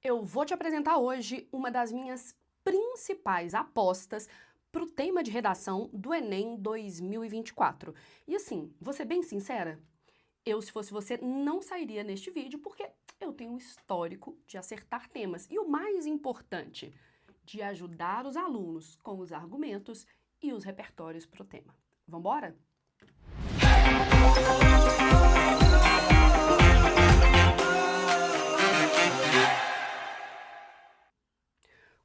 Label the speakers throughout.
Speaker 1: Eu vou te apresentar hoje uma das minhas principais apostas para o tema de redação do Enem 2024. E assim, vou ser bem sincera, eu, se fosse você, não sairia neste vídeo porque eu tenho um histórico de acertar temas. E o mais importante, de ajudar os alunos com os argumentos e os repertórios para o tema. Vambora?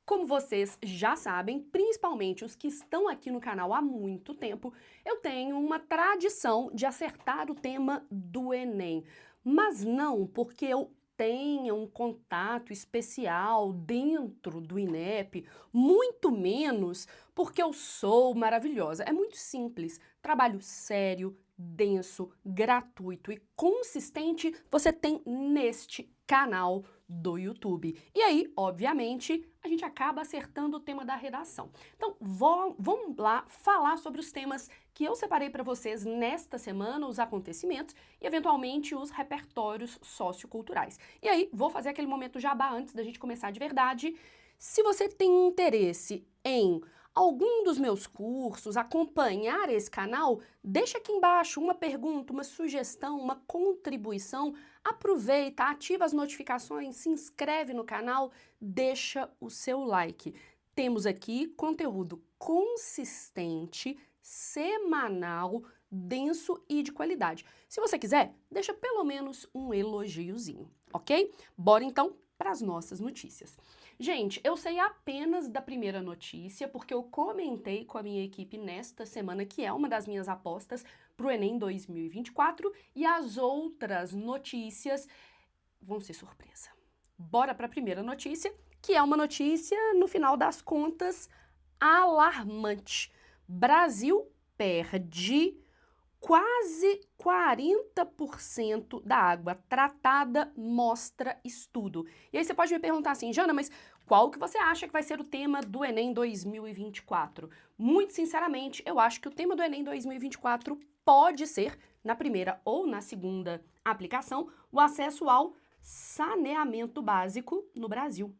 Speaker 1: Como vocês já sabem, principalmente os que estão aqui no canal há muito tempo, eu tenho uma tradição de acertar o tema do Enem. Mas não porque eu tenha um contato especial dentro do INEP, muito menos porque eu sou maravilhosa. É muito simples. Trabalho sério, denso, gratuito e consistente você tem neste canal do YouTube. E aí, obviamente, a gente acaba acertando o tema da redação. Então, vamos lá falar sobre os temas que eu separei para vocês nesta semana, os acontecimentos e, eventualmente, os repertórios socioculturais. E aí, vou fazer aquele momento jabá antes da gente começar de verdade. Se você tem interesse em algum dos meus cursos, acompanhar esse canal, deixa aqui embaixo uma pergunta, uma sugestão, uma contribuição. Aproveita, ativa as notificações, se inscreve no canal, deixa o seu like. Temos aqui conteúdo consistente, semanal, denso e de qualidade. Se você quiser, deixa pelo menos um elogiozinho, ok? Bora então para as nossas notícias. Gente, eu sei apenas da primeira notícia, porque eu comentei com a minha equipe nesta semana, que é uma das minhas apostas para o Enem 2024, e as outras notícias vão ser surpresa. Bora para a primeira notícia, que é uma notícia, no final das contas, alarmante. Brasil perde quase 40% da água tratada, mostra estudo. E aí você pode me perguntar assim, Jana, mas qual que você acha que vai ser o tema do Enem 2024? Muito sinceramente, eu acho que o tema do Enem 2024 pode ser, na primeira ou na segunda aplicação, o acesso ao saneamento básico no Brasil.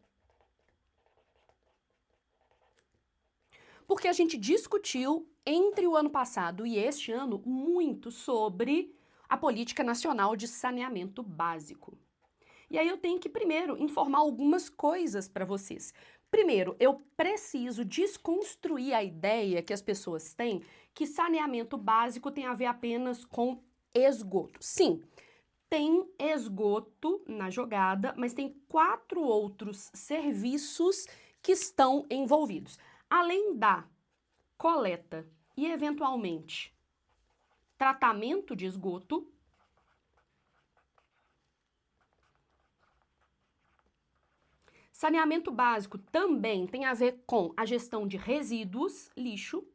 Speaker 1: Porque a gente discutiu entre o ano passado e este ano muito sobre a Política Nacional de Saneamento Básico. E aí eu tenho que primeiro informar algumas coisas para vocês. Primeiro, eu preciso desconstruir a ideia que as pessoas têm que saneamento básico tem a ver apenas com esgoto. Sim, tem esgoto na jogada, mas tem 4 outros serviços que estão envolvidos. Além da coleta e, eventualmente, tratamento de esgoto, saneamento básico também tem a ver com a gestão de resíduos, lixo.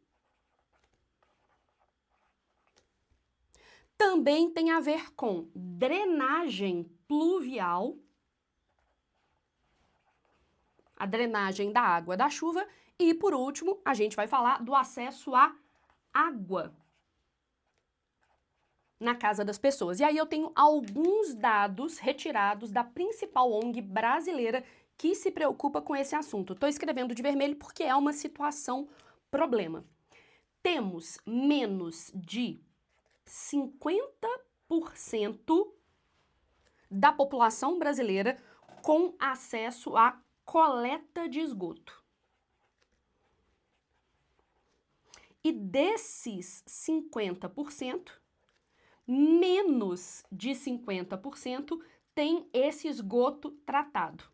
Speaker 1: Também tem a ver com drenagem pluvial, a drenagem da água da chuva. E, por último, a gente vai falar do acesso à água na casa das pessoas. E aí eu tenho alguns dados retirados da principal ONG brasileira que se preocupa com esse assunto. Estou escrevendo de vermelho porque é uma situação problema. Temos menos de 50% da população brasileira com acesso à coleta de esgoto. E desses 50%, menos de 50% tem esse esgoto tratado.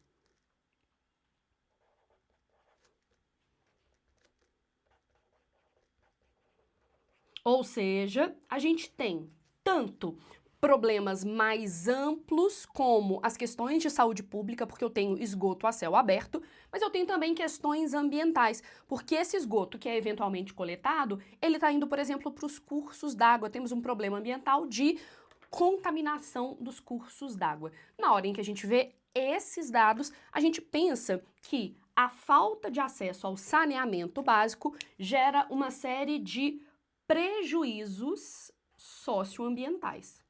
Speaker 1: Ou seja, a gente tem tanto problemas mais amplos, como as questões de saúde pública, porque eu tenho esgoto a céu aberto, mas eu tenho também questões ambientais, porque esse esgoto que é eventualmente coletado, ele está indo, por exemplo, para os cursos d'água. Temos um problema ambiental de contaminação dos cursos d'água. Na hora em que a gente vê esses dados, a gente pensa que a falta de acesso ao saneamento básico gera uma série de prejuízos socioambientais.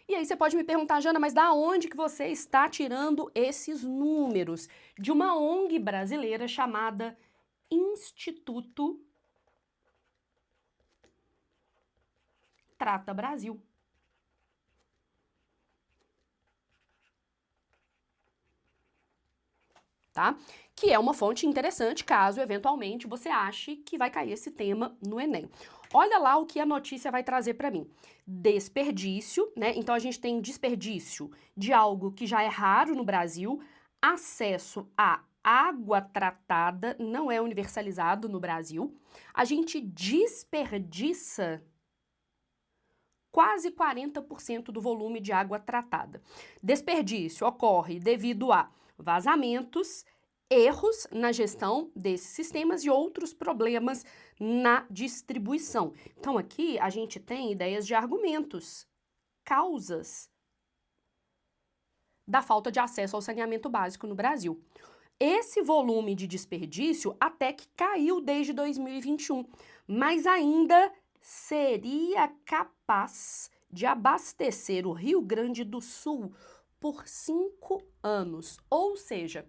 Speaker 1: E aí você pode me perguntar, Jana, mas da onde que você está tirando esses números? De uma ONG brasileira chamada Instituto Trata Brasil. Tá? Que é uma fonte interessante caso eventualmente você ache que vai cair esse tema no Enem. Olha lá o que a notícia vai trazer para mim. Desperdício, né? Então a gente tem desperdício de algo que já é raro no Brasil, acesso à água tratada não é universalizado no Brasil. A gente desperdiça quase 40% do volume de água tratada. Desperdício ocorre devido a vazamentos, erros na gestão desses sistemas e outros problemas na distribuição. Então aqui a gente tem ideias de argumentos, causas da falta de acesso ao saneamento básico no Brasil. Esse volume de desperdício até que caiu desde 2021, mas ainda seria capaz de abastecer o Rio Grande do Sul por 5 anos. Ou seja,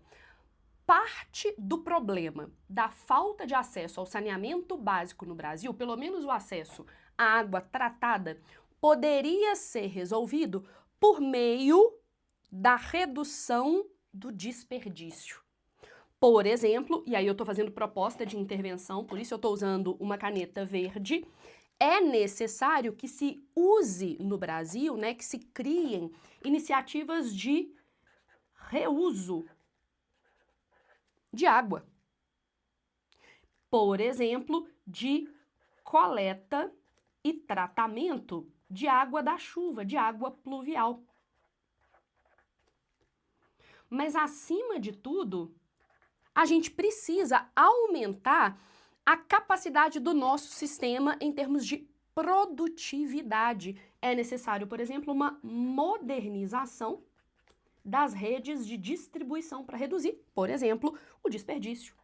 Speaker 1: parte do problema da falta de acesso ao saneamento básico no Brasil, pelo menos o acesso à água tratada, poderia ser resolvido por meio da redução do desperdício. Por exemplo, e aí eu estou fazendo proposta de intervenção, por isso eu estou usando uma caneta verde, é necessário que se use no Brasil, né, que se criem iniciativas de reuso de água. Por exemplo, de coleta e tratamento de água da chuva, de água pluvial. Mas, acima de tudo, a gente precisa aumentar a capacidade do nosso sistema em termos de produtividade. É necessário, por exemplo, uma modernização das redes de distribuição para reduzir, por exemplo, o desperdício.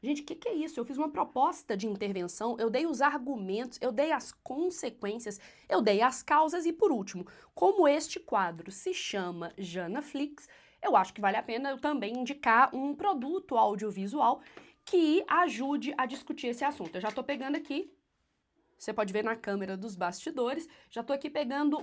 Speaker 1: Gente, o que é isso? Eu fiz uma proposta de intervenção, eu dei os argumentos, eu dei as consequências, eu dei as causas e, por último, como este quadro se chama Janaflix, eu acho que vale a pena eu também indicar um produto audiovisual que ajude a discutir esse assunto. Eu já estou pegando aqui, você pode ver na câmera dos bastidores, já estou aqui pegando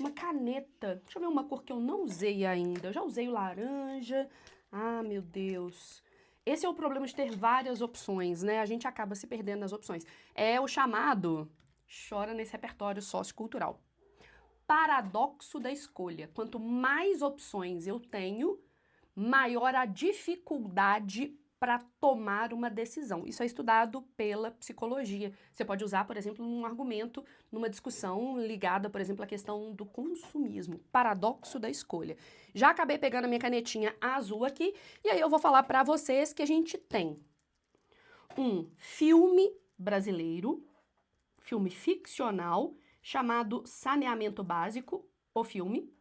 Speaker 1: uma caneta. Deixa eu ver uma cor que eu não usei ainda. Eu já usei o laranja. Ah, meu Deus. Esse é o problema de ter várias opções, né? A gente acaba se perdendo nas opções. É o chamado, chora nesse repertório sociocultural, paradoxo da escolha. Quanto mais opções eu tenho, maior a dificuldade para tomar uma decisão. Isso é estudado pela psicologia. Você pode usar, por exemplo, num argumento, numa discussão ligada, por exemplo, à questão do consumismo, paradoxo da escolha. Já acabei pegando a minha canetinha azul aqui, e aí eu vou falar para vocês que a gente tem um filme brasileiro, filme ficcional, chamado Saneamento Básico, o filme.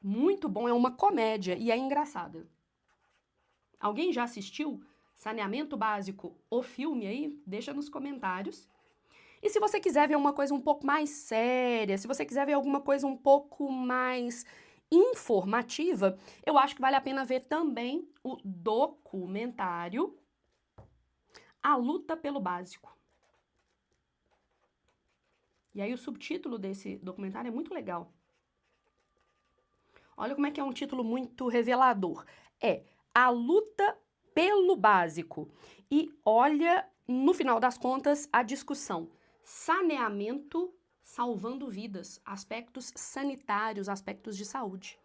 Speaker 1: Muito bom, é uma comédia e é engraçada. Alguém já assistiu Saneamento Básico, o filme aí? Deixa nos comentários. E se você quiser ver uma coisa um pouco mais séria, se você quiser ver alguma coisa um pouco mais informativa, eu acho que vale a pena ver também o documentário A Luta pelo Básico. E aí o subtítulo desse documentário é muito legal. Olha como é que é um título muito revelador. É A Luta pelo Básico. E olha, no final das contas, a discussão. Saneamento salvando vidas, aspectos sanitários, aspectos de saúde.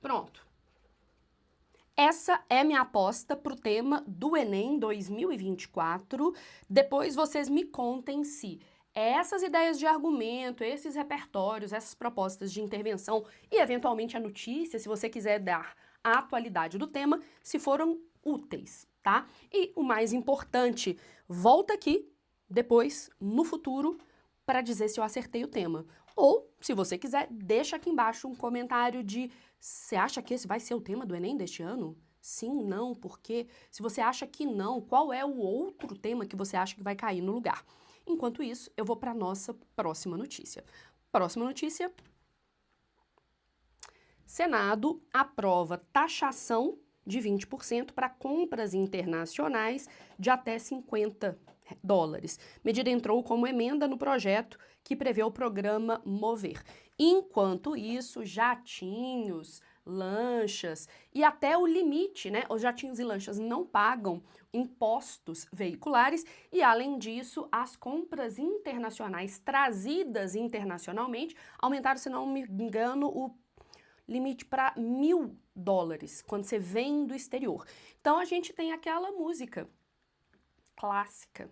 Speaker 1: Pronto. Essa é minha aposta para o tema do Enem 2024. Depois vocês me contem se essas ideias de argumento, esses repertórios, essas propostas de intervenção e, eventualmente, a notícia, se você quiser dar a atualidade do tema, se foram úteis, tá? E o mais importante, volta aqui depois, no futuro, para dizer se eu acertei o tema. Ou, se você quiser, deixa aqui embaixo um comentário de: você acha que esse vai ser o tema do Enem deste ano? Sim, não, por quê? Se você acha que não, qual é o outro tema que você acha que vai cair no lugar? Enquanto isso, eu vou para a nossa próxima notícia. Próxima notícia. Senado aprova taxação de 20% para compras internacionais de até 50 dólares. Medida entrou como emenda no projeto que prevê o programa Mover. Enquanto isso, jatinhos, lanchas e até o limite, né? Os jatinhos e lanchas não pagam impostos veiculares e, além disso, as compras internacionais trazidas internacionalmente aumentaram, se não me engano, o limite para $1.000 quando você vem do exterior. Então a gente tem aquela música clássica,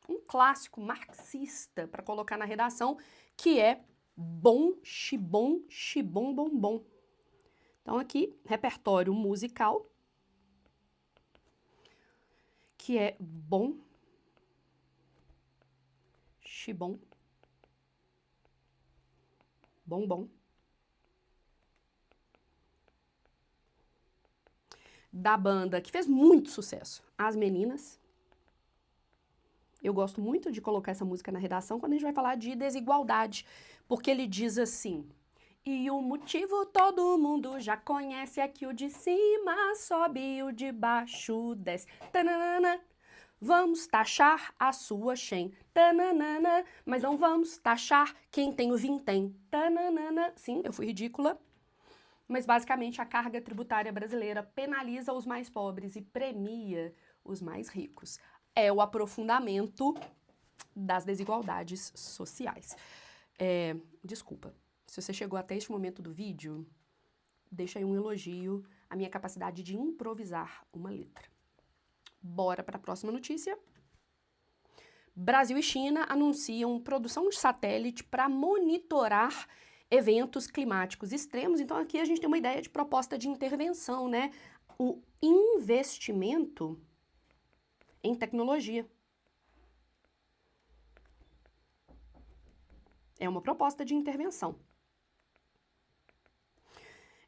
Speaker 1: um clássico marxista para colocar na redação, que é bom, xibom, xibom, bom, bom. Então aqui, repertório musical, que é bom, xibom, bom, bom. Da banda que fez muito sucesso, As Meninas. Eu gosto muito de colocar essa música na redação quando a gente vai falar de desigualdade, porque ele diz assim: e o motivo todo mundo já conhece, é que o de cima sobe e o de baixo desce. Tananana. Vamos taxar a sua Shen. Tananana. Mas não vamos taxar quem tem o vintém. Tananana. Sim, eu fui ridícula. Mas basicamente a carga tributária brasileira penaliza os mais pobres e premia os mais ricos. É o aprofundamento das desigualdades sociais. Desculpa, se você chegou até este momento do vídeo, deixa aí um elogio à minha capacidade de improvisar uma letra. Bora para a próxima notícia. Brasil e China anunciam produção de satélite para monitorar eventos climáticos extremos. Então aqui a gente tem uma ideia de proposta de intervenção, né? O investimento em tecnologia. É uma proposta de intervenção.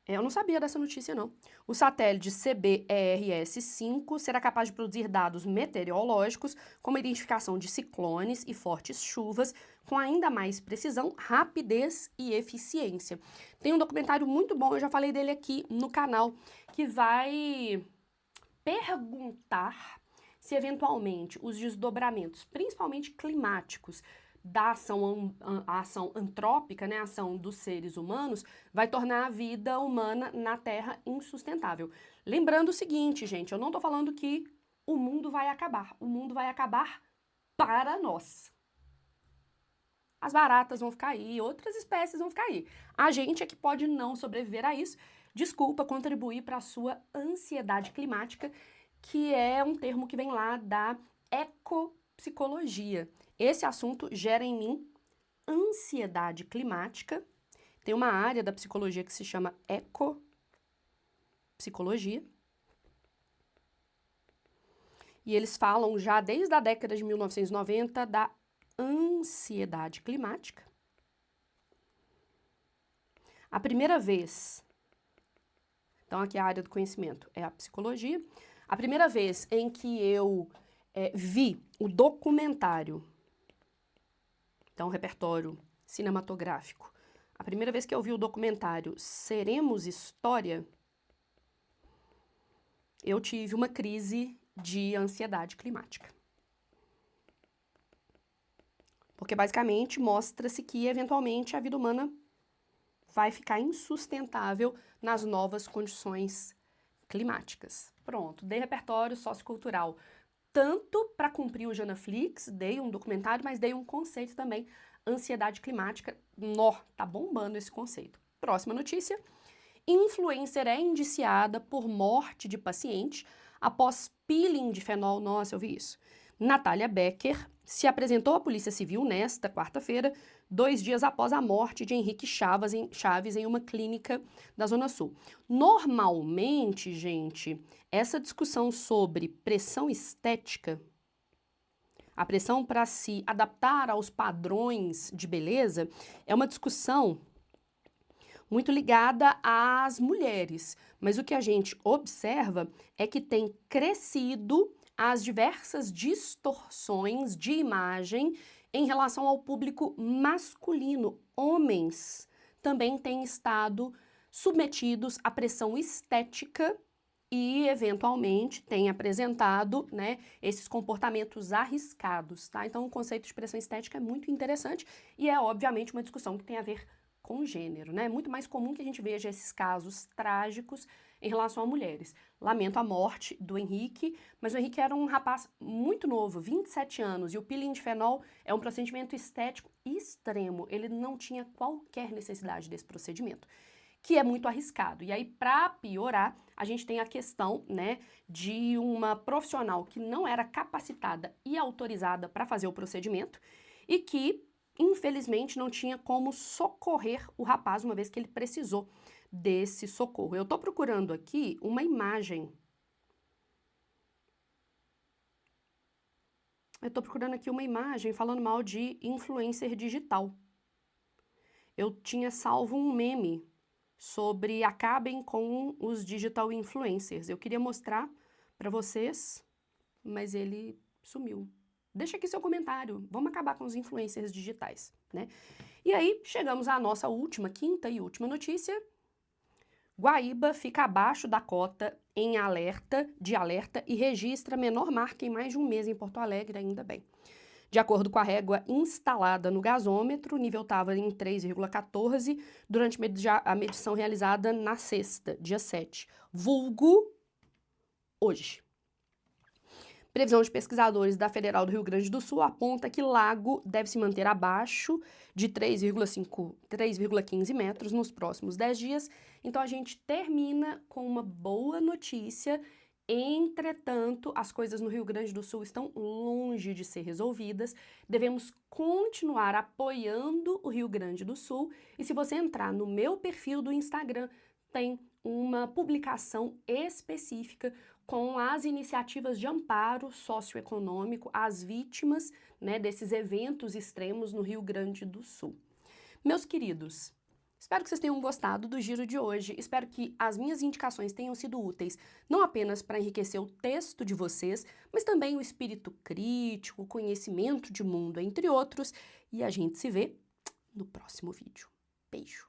Speaker 1: Eu não sabia dessa notícia, não. O satélite CBERS-5 será capaz de produzir dados meteorológicos, como a identificação de ciclones e fortes chuvas, com ainda mais precisão, rapidez e eficiência. Tem um documentário muito bom, eu já falei dele aqui no canal, que vai perguntar se eventualmente os desdobramentos, principalmente climáticos, da a ação antrópica, né, a ação dos seres humanos, vai tornar a vida humana na Terra insustentável. Lembrando o seguinte, gente, eu não tô falando que o mundo vai acabar. O mundo vai acabar para nós. As baratas vão ficar aí, outras espécies vão ficar aí. A gente é que pode não sobreviver a isso. Desculpa contribuir para a sua ansiedade climática, que é um termo que vem lá da ecopsicologia. Esse assunto gera em mim ansiedade climática. Tem uma área da psicologia que se chama ecopsicologia. E eles falam já desde a década de 1990 da ansiedade climática. A primeira vez, então aqui a área do conhecimento é a psicologia, a primeira vez em que eu vi o documentário, então repertório cinematográfico, a primeira vez que eu vi o documentário Seremos História, eu tive uma crise de ansiedade climática. Porque basicamente mostra-se que eventualmente a vida humana vai ficar insustentável nas novas condições climáticas. Pronto, dei repertório sociocultural, tanto para cumprir o Janaflix, dei um documentário, mas dei um conceito também, ansiedade climática. Tá bombando esse conceito. Próxima notícia. Influencer é indiciada por morte de paciente após peeling de fenol. Nossa, eu vi isso. Natália Becker se apresentou à Polícia Civil nesta quarta-feira, 2 dias após a morte de Henrique Chaves em uma clínica da Zona Sul. Normalmente, gente, essa discussão sobre pressão estética a pressão para se adaptar aos padrões de beleza, é uma discussão muito ligada às mulheres. Mas o que a gente observa é que tem crescido as diversas distorções de imagem em relação ao público masculino. Homens também têm estado submetidos à pressão estética e, eventualmente, têm apresentado, né, esses comportamentos arriscados, tá? Então, o conceito de pressão estética é muito interessante e é, obviamente, uma discussão que tem a ver com gênero, né? É muito mais comum que a gente veja esses casos trágicos em relação a mulheres. Lamento a morte do Henrique, mas o Henrique era um rapaz muito novo, 27 anos, e o peeling de fenol é um procedimento estético extremo. Ele não tinha qualquer necessidade desse procedimento, que é muito arriscado. E aí, para piorar, a gente tem a questão, né, de uma profissional que não era capacitada e autorizada para fazer o procedimento e que, infelizmente, não tinha como socorrer o rapaz uma vez que ele precisou desse socorro. Eu tô procurando aqui uma imagem. Eu tô procurando aqui uma imagem falando mal de influencer digital. Eu tinha salvo um meme sobre acabem com os digital influencers. Eu queria mostrar para vocês, mas ele sumiu. Deixa aqui seu comentário, vamos acabar com os influencers digitais, né? E aí, chegamos à nossa última, quinta e última notícia. Guaíba fica abaixo da cota em alerta e registra menor marca em mais de um mês em Porto Alegre, ainda bem. De acordo com a régua instalada no gasômetro, o nível estava em 3,14 durante a medição realizada na sexta, dia 7, vulgo hoje. Previsão de pesquisadores da Federal do Rio Grande do Sul aponta que Lago deve se manter abaixo de 3,15 metros nos próximos 10 dias. Então, a gente termina com uma boa notícia. Entretanto, as coisas no Rio Grande do Sul estão longe de ser resolvidas. Devemos continuar apoiando o Rio Grande do Sul. E se você entrar no meu perfil do Instagram, tem uma publicação específica com as iniciativas de amparo socioeconômico às vítimas, né, desses eventos extremos no Rio Grande do Sul. Meus queridos, espero que vocês tenham gostado do giro de hoje, espero que as minhas indicações tenham sido úteis, não apenas para enriquecer o texto de vocês, mas também o espírito crítico, o conhecimento de mundo, entre outros, e a gente se vê no próximo vídeo. Beijo!